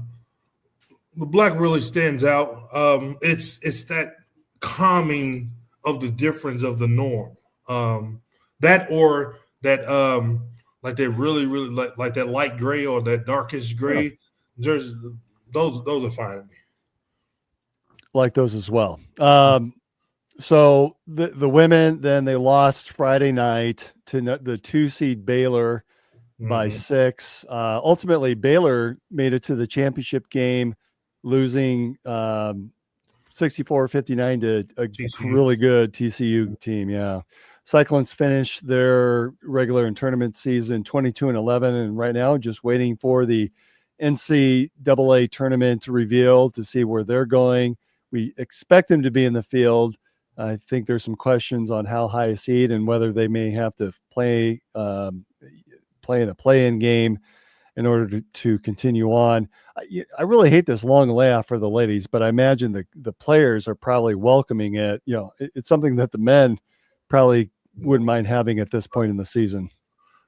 black really stands out. It's that calming of the difference of the norm. That or that like they really like that light gray or that darkish gray. Yeah. Those are fine to me. Like those as well. So the women, then they lost Friday night to the 2-seed Baylor by 6. Ultimately, Baylor made it to the championship game, losing 64-59 to a really good TCU team. Yeah. Cyclones finished their regular and tournament season 22-11, and right now just waiting for the NCAA tournament to reveal to see where they're going. We expect them to be in the field. I think there's some questions on how high a seed and whether they may have to play in a play-in game in order to continue on. I really hate this long layoff for the ladies, but I imagine the players are probably welcoming it. It's something that the men probably wouldn't mind having at this point in the season.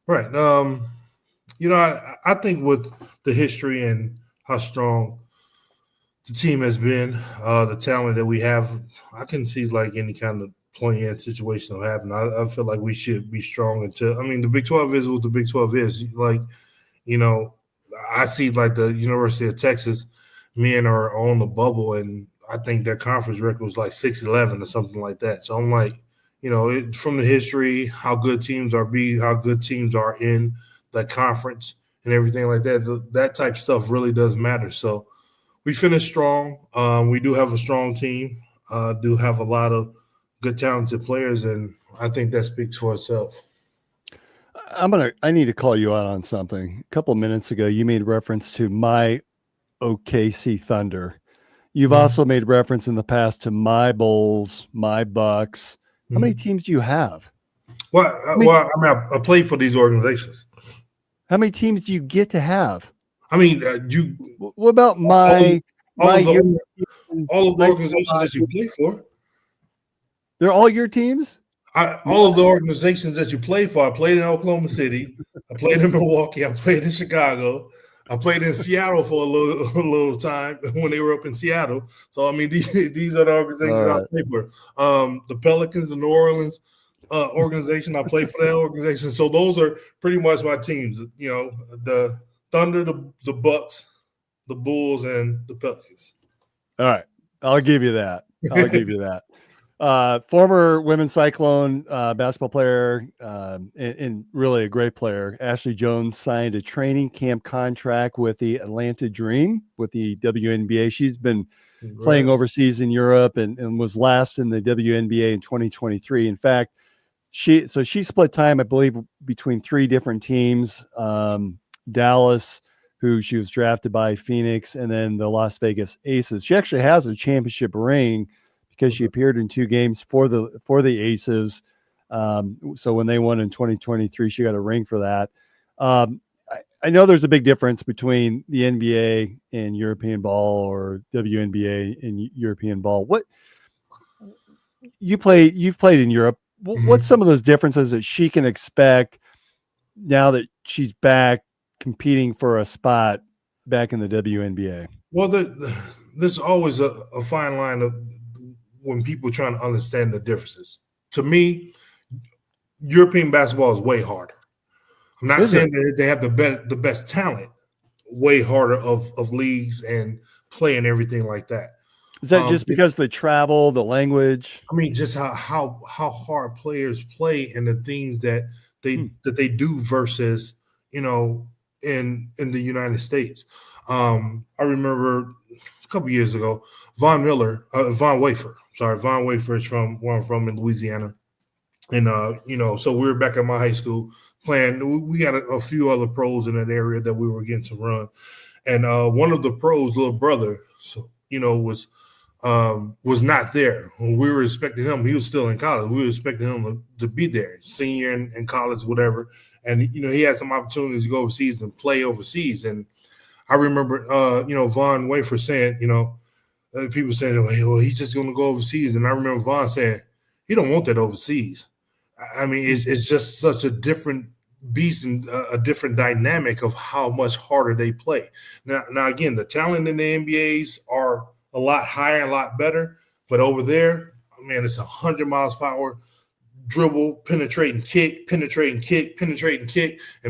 Right. I think with the history and how strong the team has been, the talent that we have, I can see like any kind of play-in situation will happen. I feel like we should be strong until. I mean, the Big 12 is what the Big 12 is. Like, you know, I see like the University of Texas men are on the bubble, and I think their conference record was like 6-11 or something like that. So I'm like, from the history, how good teams are in the conference and everything like that. That type of stuff really does matter. So we finished strong. We do have a strong team. Do have a lot of good, talented players, and I think that speaks for itself. I need to call you out on something. A couple of minutes ago, you made reference to my OKC Thunder. You've also made reference in the past to my Bulls, my Bucks. How many teams do you have? Well, I played for these organizations. How many teams do you get to have? I mean, what about all of the organizations that you play for? They're all your teams? All of the organizations that you play for. I played in Oklahoma City. I played in Milwaukee. I played in Chicago. I played in Seattle for a little time when they were up in Seattle. So, I mean, these are the organizations I play for. The Pelicans, the New Orleans organization, I play for that organization. So those are pretty much my teams. The Thunder, the Bucks, the Bulls, and the Pelicans. All right. I'll give you that. Former women's Cyclone basketball player and really a great player, Ashley Jones, signed a training camp contract with the Atlanta Dream with the WNBA. She's been playing overseas in Europe and was last in the WNBA in 2023. In fact, she split time, I believe, between three different teams, Dallas, who she was drafted by, Phoenix, and then the Las Vegas Aces. She actually has a championship ring because she appeared in 2 games for the Aces. So when they won in 2023, she got a ring for that. I know there's a big difference between the NBA and European ball, or WNBA and European ball. What you've played in Europe. What's some of those differences that she can expect now that she's back competing for a spot back in the WNBA? Well, there's always a fine line of when people are trying to understand the differences. To me, European basketball is way harder. I'm not saying that they have the best talent, way harder of leagues and play and everything like that. Is that just because the travel, the language? I mean, just how hard players play and the things that they do versus, in the United States. I remember a couple years ago, Von Wafer is from where I'm from in Louisiana. And, so we were back at my high school playing. We got a few other pros in that area that we were getting to run. And one of the pros' little brother, was not there. When we were expecting him, he was still in college. We were expecting him to be there, senior in college, whatever. And, he had some opportunities to go overseas and play overseas. And I remember, Von Wafer saying, people saying, well, he's just going to go overseas. And I remember Von saying, he don't want that overseas. I mean, it's just such a different beast and a different dynamic of how much harder they play. Now again, the talent in the NBAs are a lot higher, a lot better. But over there, man, it's 100 miles per hour, dribble, penetrating kick. And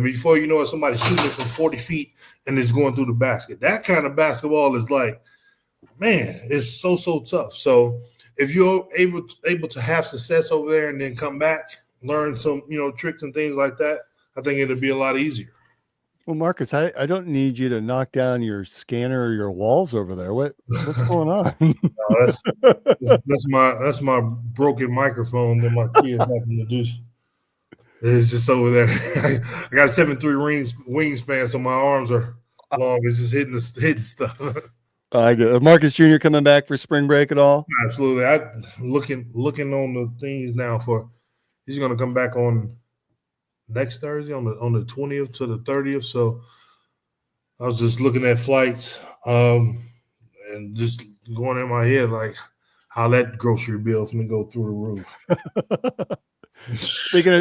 before you know it, somebody's shooting from 40 feet and is going through the basket. That kind of basketball is like, man, it's so tough. So if you're able to have success over there and then come back, learn some, tricks and things like that, I think it'll be a lot easier. Well, Marcus, I don't need you to knock down your scanner or your walls over there. What's going on? No, that's my broken microphone that my kids having to do. It's just over there. I got a 7'3" wingspan, so my arms are long. It's just hitting stuff. I get it. Marcus Jr. coming back for spring break at all? Absolutely. I looking on the things now for he's going to come back on next Thursday on the 20th to the 30th. So I was just looking at flights and just going in my head like how that grocery bill is going to go through the roof. Speaking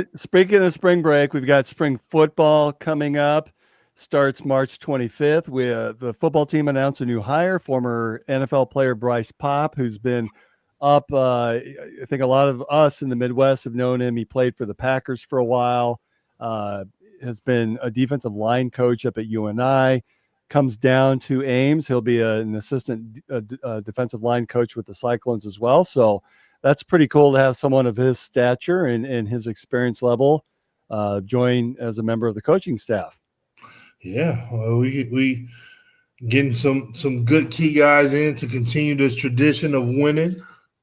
of spring break, we've got spring football coming up. Starts March 25th. The football team announced a new hire, former NFL player Bryce Pop, who's been up. I think a lot of us in the Midwest have known him. He played for the Packers for a while. Has been a defensive line coach up at UNI. Comes down to Ames. He'll be an assistant defensive line coach with the Cyclones as well. So that's pretty cool to have someone of his stature and his experience level join as a member of the coaching staff. Yeah, well, we getting some good key guys in to continue this tradition of winning.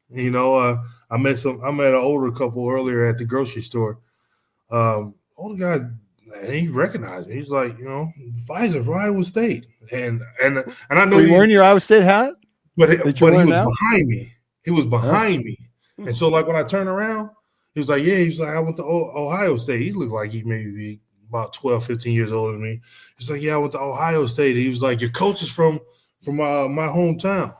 You know, I met an older couple earlier at the grocery store. Older guy, and he recognized me. He's like, you know, Pfizer for Iowa State, and I know you wearing your Iowa State hat, but he was behind me. He was behind me, and so like when I turned around, he was like, yeah, he's like, I went to Ohio State. He looked like he maybe be about 12, 15 years older than me. He's like, yeah, I went to Ohio State. He was like, your coach is from my hometown.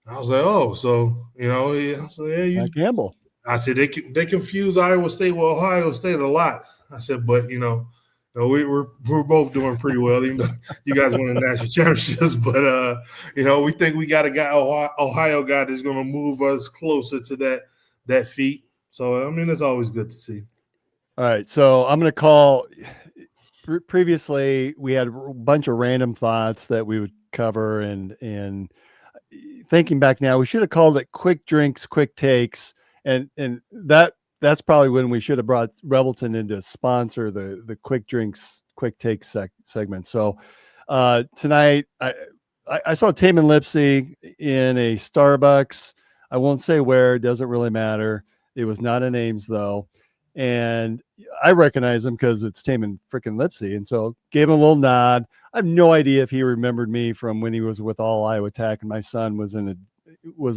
I was like, oh, so you know, you Campbell. I said they confuse Iowa State with Ohio State a lot. I said, but you know, we're both doing pretty well. Even though you guys won the national championships, but you know, we think we got a guy, Ohio guy, that's going to move us closer to that feat. So I mean, it's always good to see. All right, so I'm going to call. Previously, we had a bunch of random thoughts that we would cover, and thinking back now, we should have called it quick drinks, quick takes, and that's probably when we should have brought Revelton in to sponsor the quick drinks, quick takes segment. So tonight, I saw Tamin Lipsey in a Starbucks. I won't say where; it doesn't really matter. It was not in Ames though. And I recognize him because it's Tamin freaking Lipsey. And so gave him a little nod. I have no idea if he remembered me from when he was with All Iowa Tech and my son was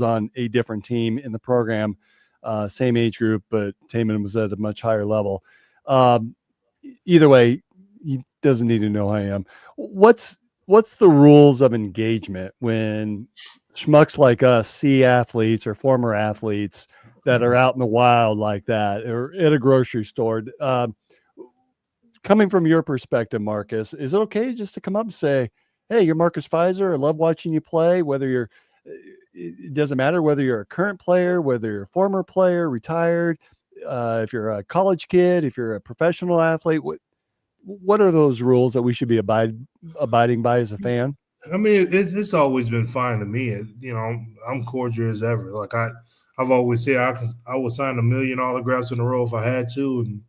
on a different team in the program, same age group, but Tamin was at a much higher level. Either way, he doesn't need to know who I am. What's the rules of engagement when schmucks like us see athletes or former athletes that are out in the wild like that, or at a grocery store? Coming from your perspective, Marcus, is it okay just to come up and say, hey, you're Marcus Pfizer. I love watching you play, it doesn't matter whether you're a current player, whether you're a former player, retired, if you're a college kid, if you're a professional athlete, what are those rules that we should be abiding by as a fan? I mean, it's always been fine to me. You know, I'm cordial as ever. Like I've always said I would sign 1 million autographs in a row if I had to, and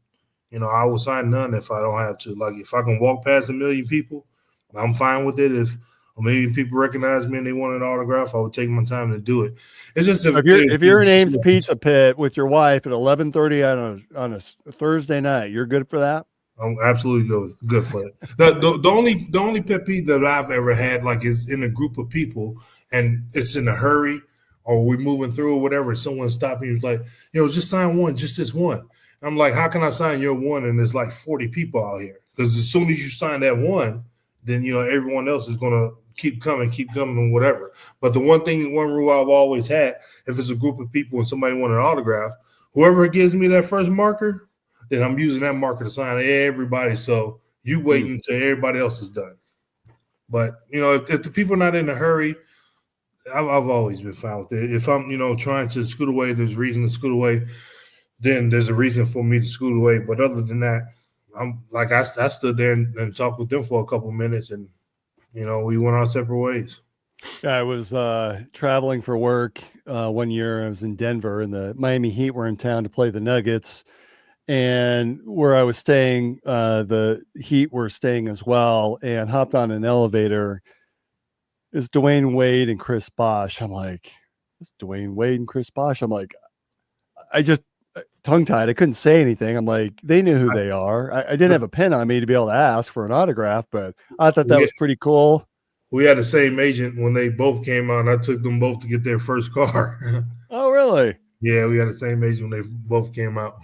you know, I would sign none if I don't have to. Like if I can walk past 1 million people, I'm fine with it. If 1 million people recognize me and they want an autograph, I would take my time to do it. It's just if you're in Ames Pizza Pit with your wife at 11:30 on a Thursday night, you're good for that. I'm absolutely good for it. The only pet peeve that I've ever had, like, is in a group of people and it's in a hurry, or we're moving through or whatever, someone stopped me, like, just sign one, just this one. I'm like, how can I sign your one and there's like 40 people out here? Because as soon as you sign that one, then, everyone else is going to keep coming and whatever. But the one rule I've always had, if it's a group of people and somebody want an autograph, whoever gives me that first marker, then I'm using that marker to sign everybody. So you wait until everybody else is done. But, if the people are not in a hurry, I've always been fine with it. If I'm, trying to scoot away, there's reason to scoot away, then there's a reason for me to scoot away. But other than that, I'm like, I stood there and talked with them for a couple minutes, and, we went our separate ways. I was traveling for work one year. I was in Denver, and the Miami Heat were in town to play the Nuggets. And where I was staying, the Heat were staying as well, and hopped on an elevator. It's Dwayne Wade and Chris Bosh. I'm like, it's Dwayne Wade and Chris Bosh. I'm like, I just tongue-tied. I couldn't say anything. I'm like, they knew who they are. I didn't have a pen on me to be able to ask for an autograph, but I thought that was pretty cool. We had the same agent when they both came out. I took them both to get their first car. Oh, really? Yeah, we had the same agent when they both came out.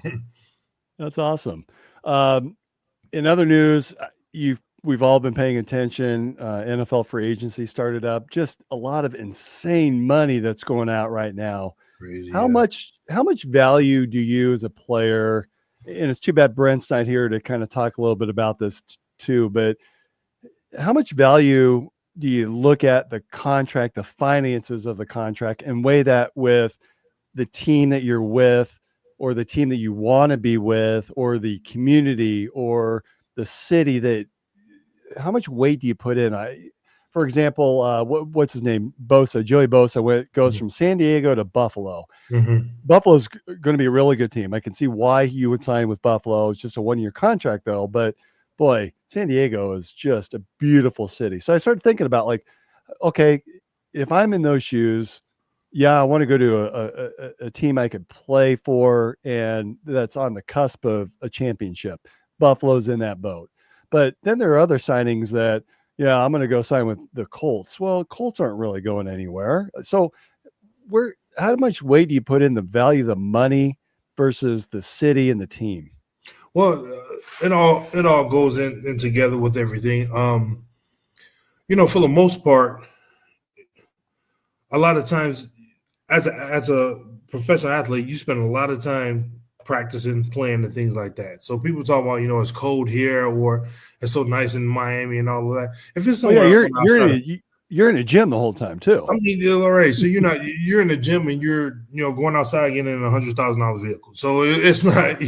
That's awesome. In other news, we've all been paying attention. NFL free agency started up. Just a lot of insane money that's going out right now. Crazy. How much value do you as a player and it's too bad Brent's not here to kind of talk a little bit about this too, but how much value do you look at the contract, the finances of the contract, and weigh that with the team that you're with, or the team that you want to be with, or the community, or the city that, how much weight do you put in? For example, what's his name? Bosa, Joey Bosa goes from San Diego to Buffalo. Mm-hmm. Buffalo's going to be a really good team. I can see why you would sign with Buffalo. It's just a 1-year contract though, but boy, San Diego is just a beautiful city. So I started thinking about like, okay, if I'm in those shoes, yeah, I want to go to a team I could play for and that's on the cusp of a championship. Buffalo's in that boat. But then there are other signings that, yeah, I'm going to go sign with the Colts. Well, Colts aren't really going anywhere. So how much weight do you put in the value of the money versus the city and the team? Well, it all goes in together with everything. For the most part, a lot of times as a professional athlete, you spend a lot of time practicing, playing, and things like that. So people talk about, it's cold here or it's so nice in Miami and all of that. If it's somewhere, you're in a gym the whole time too. I mean, all right. So you're in the gym and you're going outside getting in $100,000 vehicle. So it's not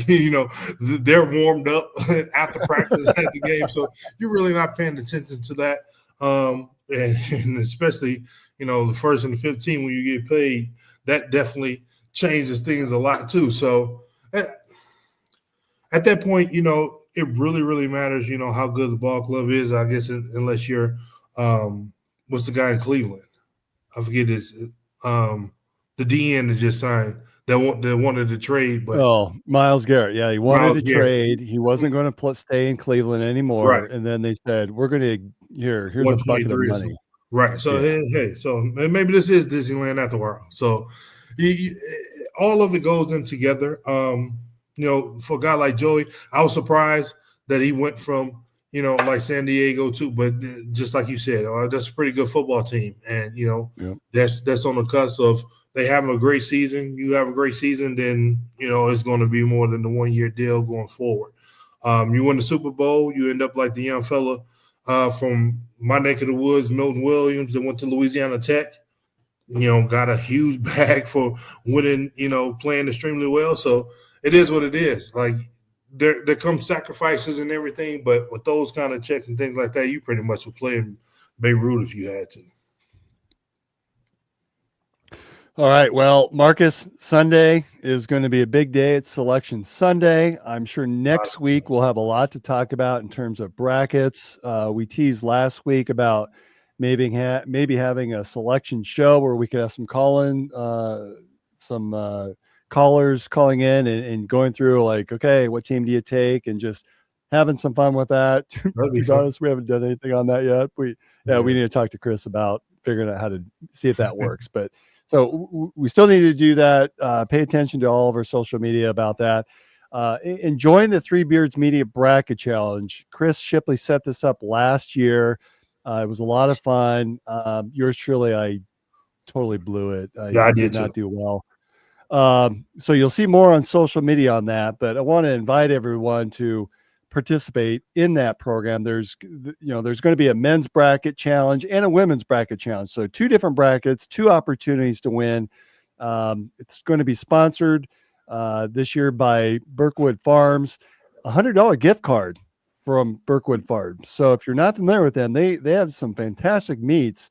they're warmed up after practice at the game. So you're really not paying attention to that. And especially the first and the 15 when you get paid, that definitely changes things a lot too. So at that point, it really, really matters, how good the ball club is, I guess, unless you're what's the guy in Cleveland? I forget his the DN that just signed that wanted to trade. But Myles Garrett. Yeah, he wanted to trade. He wasn't going to stay in Cleveland anymore. Right. And then they said, we're going to here's a bucket of money. Right. So hey, so maybe this is Disneyland after a while. So all of it goes in together. For a guy like Joey, I was surprised that he went from, like San Diego too, but just like you said, that's a pretty good football team. And, that's on the cusp of they having a great season. You have a great season, then, it's going to be more than the 1-year deal going forward. You win the Super Bowl, you end up like the young fella from my neck of the woods, Milton Williams, that went to Louisiana Tech, got a huge bag for winning, playing extremely well. So it is what it is. Like, there come sacrifices and everything, but with those kind of checks and things like that, you pretty much would play in Beirut if you had to. All right. Well, Marcus, Sunday is going to be a big day. It's Selection Sunday. I'm sure next week we'll have a lot to talk about in terms of brackets. We teased last week about maybe having a selection show where we could have some callers calling in and going through like, okay, what team do you take, and just having some fun with that. To be honest, we haven't done anything on that yet. We need to talk to Chris about figuring out how to see if that works. But so we still need to do that. Pay attention to all of our social media about that. And join the Three Beards Media Bracket Challenge. Chris Shipley set this up last year. It was a lot of fun. Yours truly, I totally blew it. I did not do well. So you'll see more on social media on that, but I want to invite everyone to participate in that program. There's going to be a men's bracket challenge and a women's bracket challenge. So 2 different brackets, 2 opportunities to win. It's going to be sponsored this year by Birkwood Farms, $100 gift card from Birkwood Farms. So if you're not familiar with them, they have some fantastic meats.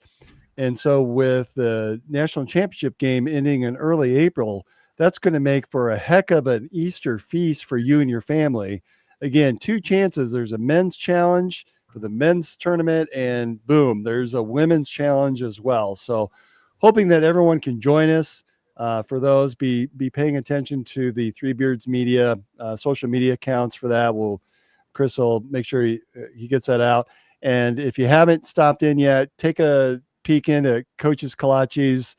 And so with the national championship game ending in early April, that's going to make for a heck of an Easter feast for you and your family. Again, 2 chances. There's a men's challenge for the men's tournament, and boom, there's a women's challenge as well. So hoping that everyone can join us for those. Be paying attention to the Three Beards Media social media accounts for that. Chris will make sure he gets that out. And if you haven't stopped in yet, take a peek into Coach's Kolaches.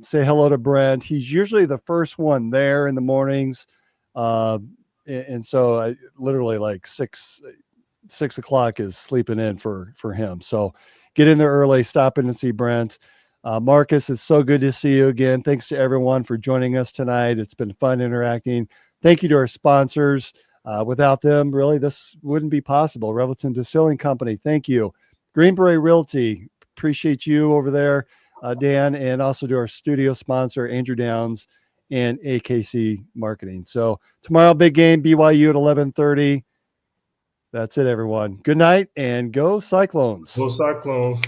Say hello to Brent. He's usually the first one there in the mornings. And so I literally like 6 o'clock is sleeping in for him. So get in there early, stop in and see Brent. Marcus, it's so good to see you again. Thanks to everyone for joining us tonight. It's been fun interacting. Thank you to our sponsors. Without them, really, this wouldn't be possible. Revelton Distilling Company, thank you. Green Beret Realty, appreciate you over there, Dan, and also to our studio sponsor, Andrew Downs and AKC Marketing. So tomorrow, big game, BYU at 11:30. That's it, everyone. Good night and go Cyclones. Go Cyclones.